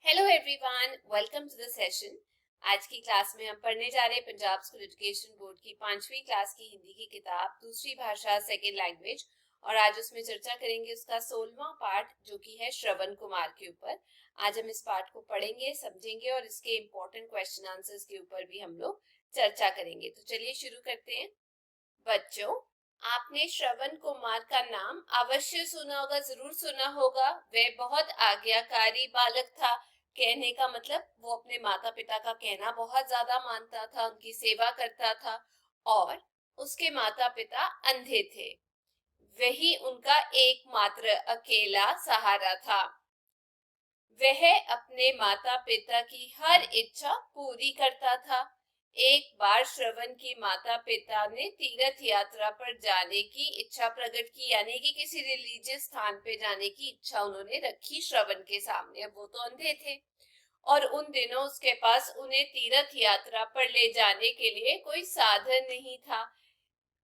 Hello everyone, welcome to the session. आज की class में हम पढ़ने जा रहे हैं पंजाब स्कूल एजुकेशन बोर्ड की 5वीं क्लास की हिंदी की किताब दूसरी भाषा सेकेंड लैंग्वेज। और आज उसमें चर्चा करेंगे उसका 16वां पाठ जो कि है श्रवण कुमार के ऊपर। आज हम इस पाठ को पढ़ेंगे, समझेंगे और इसके इम्पोर्टेंट क्वेश्चन आंसर्स के ऊपर भी हम लोग चर्चा करेंगे। तो चलिए शुरू करते हैं। बच्चों, आपने श्रवण कुमार का नाम अवश्य सुना होगा, जरूर सुना होगा। वह बहुत आज्ञाकारी बालक था। कहने का मतलब वो अपने माता पिता का कहना बहुत ज्यादा मानता था, उनकी सेवा करता था। और उसके माता पिता अंधे थे, वही उनका एकमात्र अकेला सहारा था। वह अपने माता पिता की हर इच्छा पूरी करता था। एक बार श्रवण की माता पिता ने तीर्थ यात्रा पर जाने की इच्छा प्रकट की, यानी कि किसी रिलीजियस स्थान पे जाने की इच्छा उन्होंने रखी श्रवण के सामने। अब वो तो अंधे थे और उन दिनों उसके पास उन्हें तीर्थ यात्रा पर ले जाने के लिए कोई साधन नहीं था।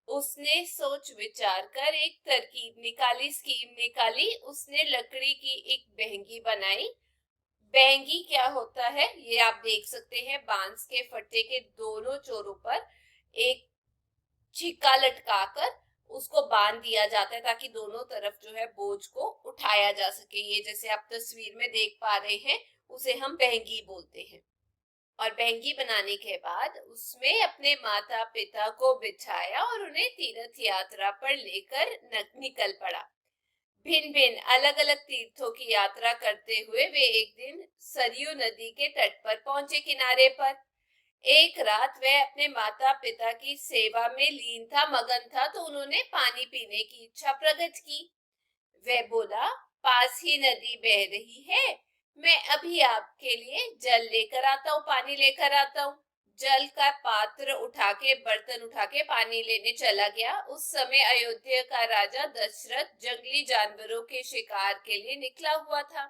उसने सोच विचार कर एक तरकीब निकाली, स्कीम निकाली। उसने लकड़ी की एक बहंगी बनाई। बहंगी क्या होता है ये आप देख सकते हैं। बांस के फट्टे के दोनों छोरों पर एक छिक्का लटकाकर उसको बांध दिया जाता है ताकि दोनों तरफ जो है बोझ को उठाया जा सके। ये जैसे आप तस्वीर में देख पा रहे हैं, उसे हम बहंगी बोलते हैं। और बहंगी बनाने के बाद उसमें अपने माता पिता को बिठाया और उन्हें तीर्थ यात्रा पर लेकर निकल पड़ा। भिन्न भिन्न अलग अलग तीर्थों की यात्रा करते हुए वे एक दिन सरयू नदी के तट पर पहुंचे, किनारे पर। एक रात वह अपने माता पिता की सेवा में लीन था, मगन था, तो उन्होंने पानी पीने की इच्छा प्रकट की। वह बोला, पास ही नदी बह रही है, मैं अभी आपके लिए जल लेकर आता हूँ, पानी लेकर आता हूँ। जल का पात्र उठा के, बर्तन उठा के पानी लेने चला गया। उस समय अयोध्या का राजा दशरथ जंगली जानवरों के शिकार के लिए निकला हुआ था।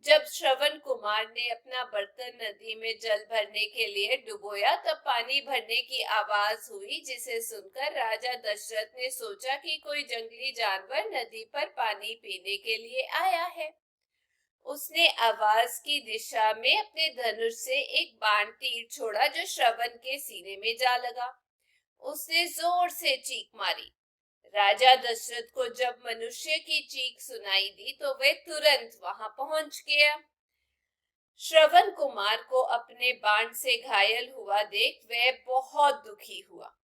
जब श्रवण कुमार ने अपना बर्तन नदी में जल भरने के लिए डुबोया, तब पानी भरने की आवाज हुई, जिसे सुनकर राजा दशरथ ने सोचा कि कोई जंगली जानवर नदी पर पानी पीने के लिए आया है। उसने आवाज की दिशा में अपने धनुष से एक बाण तीर छोड़ा जो श्रवण के सीने में जा लगा। उसने जोर से चीख मारी। राजा दशरथ को जब मनुष्य की चीख सुनाई दी तो वह तुरंत वहां पहुंच गया। श्रवण कुमार को अपने बाण से घायल हुआ देख वह बहुत दुखी हुआ।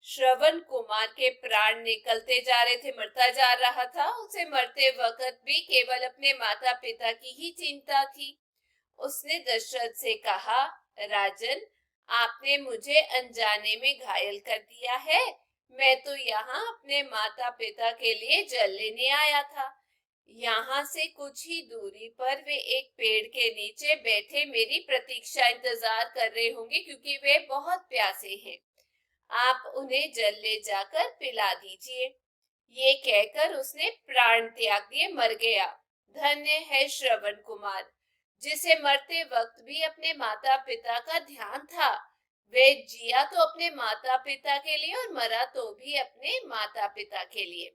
श्रवण कुमार के प्राण निकलते जा रहे थे, मरता जा रहा था। उसे मरते वक्त भी केवल अपने माता पिता की ही चिंता थी। उसने दशरथ से कहा, राजन, आपने मुझे अनजाने में घायल कर दिया है। मैं तो यहाँ अपने माता पिता के लिए जल लेने आया था। यहाँ से कुछ ही दूरी पर वे एक पेड़ के नीचे बैठे मेरी प्रतीक्षा इंतजार कर रहे होंगे, क्योंकि वे बहुत प्यासे हैं। आप उन्हें जल ले जाकर पिला दीजिए। ये कहकर उसने प्राण त्याग दिए, मर गया। धन्य है श्रवण कुमार, जिसे मरते वक्त भी अपने माता पिता का ध्यान था। वे जिया तो अपने माता पिता के लिए और मरा तो भी अपने माता पिता के लिए।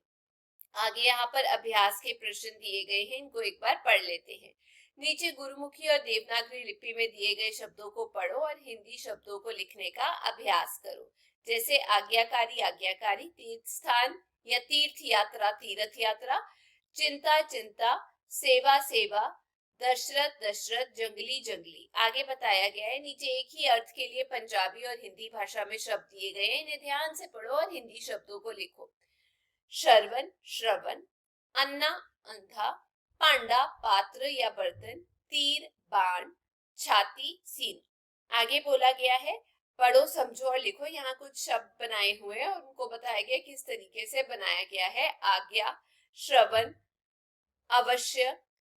आगे यहाँ पर अभ्यास के प्रश्न दिए गए हैं, इनको एक बार पढ़ लेते हैं। नीचे गुरुमुखी और देवनागरी लिपि में दिए गए शब्दों को पढ़ो और हिंदी शब्दों को लिखने का अभ्यास करो। जैसे आज्ञाकारी, आज्ञाकारी, तीर्थ स्थान या तीर्थ यात्रा, तीर्थ यात्रा, चिंता, चिंता, सेवा, सेवा, दशरथ, दशरथ, जंगली, जंगली। आगे बताया गया है। नीचे एक ही अर्थ के लिए पंजाबी और हिंदी भाषा में शब्द दिए गए हैं, इन्हें ध्यान से पढ़ो और हिंदी शब्दों को लिखो। श्रवण, श्रवण, अन्ना, अंधा, पांडा, पात्र या बर्तन, तीर, बाण, छाती, सीन। आगे बोला गया है, पढ़ो, समझो और लिखो। यहाँ कुछ शब्द बनाए हुए हैं और उनको बताया गया किस तरीके से बनाया गया है। आज्ञा, श्रवण, अवश्य,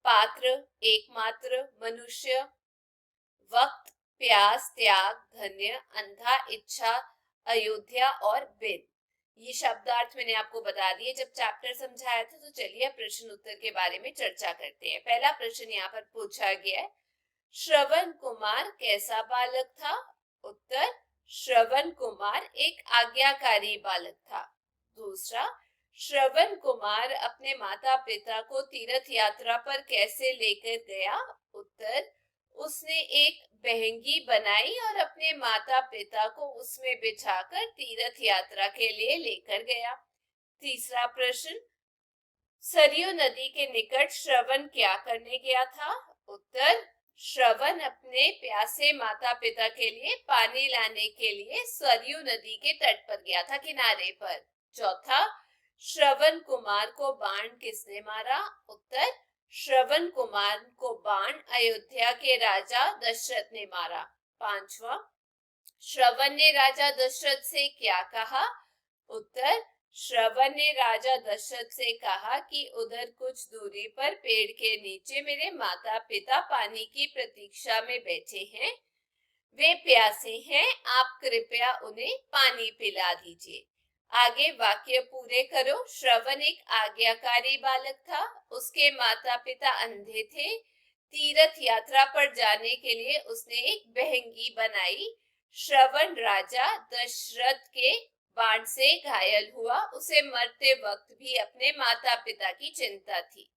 पात्र, एकमात्र, मनुष्य, वक्त, प्यास, त्याग, धन्य, अंधा, इच्छा, अयोध्या और बिन। ये शब्दार्थ मैंने आपको बता दिए जब चैप्टर समझाया था। तो चलिए प्रश्न उत्तर के बारे में चर्चा करते हैं। पहला प्रश्न यहाँ पर पूछा गया है, श्रवण कुमार कैसा बालक था? उत्तर, श्रवण कुमार एक आज्ञाकारी बालक था। दूसरा, श्रवण कुमार अपने माता पिता को तीर्थ यात्रा पर कैसे लेकर गया? उत्तर, उसने एक बहंगी बनाई और अपने माता पिता को उसमें बिठाकर तीर्थ यात्रा के लिए लेकर गया। तीसरा प्रश्न, सरयू नदी के निकट श्रवण क्या करने गया था? उत्तर, श्रवण अपने प्यासे माता पिता के लिए पानी लाने के लिए सरयू नदी के तट पर गया था, किनारे पर। चौथा, श्रवण कुमार को बाण किसने मारा? उत्तर, श्रवण कुमार को बाण अयोध्या के राजा दशरथ ने मारा। पांचवा, श्रवण ने राजा दशरथ से क्या कहा? उत्तर, श्रवण ने राजा दशरथ से कहा कि उधर कुछ दूरी पर पेड़ के नीचे मेरे माता पिता पानी की प्रतीक्षा में बैठे हैं, वे प्यासे हैं, आप कृपया उन्हें पानी पिला दीजिए। आगे वाक्य पूरे करो। श्रवण एक आज्ञाकारी बालक था, उसके माता पिता अंधे थे, तीर्थ यात्रा पर जाने के लिए उसने एक बहंगी बनाई। श्रवण राजा दशरथ के बाण से घायल हुआ, उसे मरते वक्त भी अपने माता पिता की चिंता थी।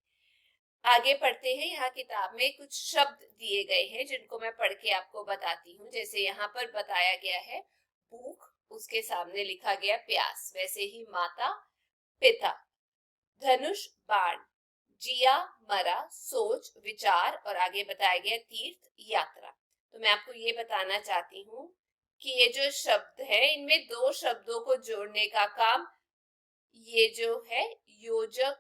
आगे पढ़ते हैं। यहाँ किताब में कुछ शब्द दिए गए हैं जिनको मैं पढ़ के आपको बताती हूँ। जैसे यहाँ पर बताया गया है भूख, उसके सामने लिखा गया प्यास, वैसे ही माता पिता, धनुष बाण, जिया मरा, सोच विचार, और आगे बताया गया तीर्थ यात्रा। तो मैं आपको ये बताना चाहती हूँ कि ये जो शब्द है इनमें दो शब्दों को जोड़ने का काम ये जो है योजक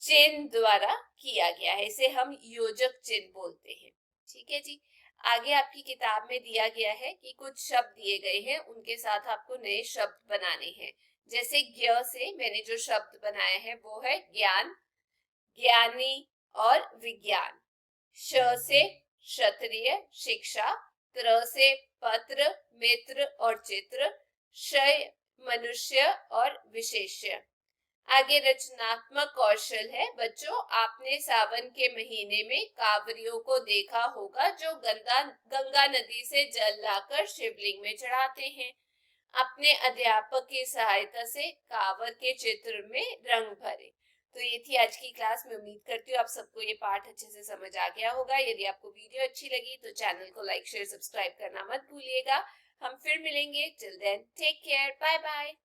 चिन्ह द्वारा किया गया है, इसे हम योजक चिन्ह बोलते हैं। ठीक है जी। आगे आपकी किताब में दिया गया है कि कुछ शब्द दिए गए हैं, उनके साथ आपको नए शब्द बनाने हैं। जैसे ज्ञ से मैंने जो शब्द बनाया है वो है ज्ञान, ज्ञानी और विज्ञान। श से क्षत्रिय, शिक्षा। त्र से पत्र, मित्र और चित्र। क्षय मनुष्य और विशेष्य। आगे रचनात्मक कौशल है। बच्चों, आपने सावन के महीने में कांवरियों को देखा होगा जो गंगा नदी से जल लाकर शिवलिंग में चढ़ाते हैं। अपने अध्यापक की सहायता से कांवर के चित्र में रंग भरे। तो ये थी आज की क्लास में। उम्मीद करती हूँ आप सबको ये पाठ अच्छे से समझ आ गया होगा। यदि आपको वीडियो अच्छी लगी तो चैनल को लाइक शेयर सब्सक्राइब करना मत भूलिएगा। हम फिर मिलेंगे। Till then take care, bye bye.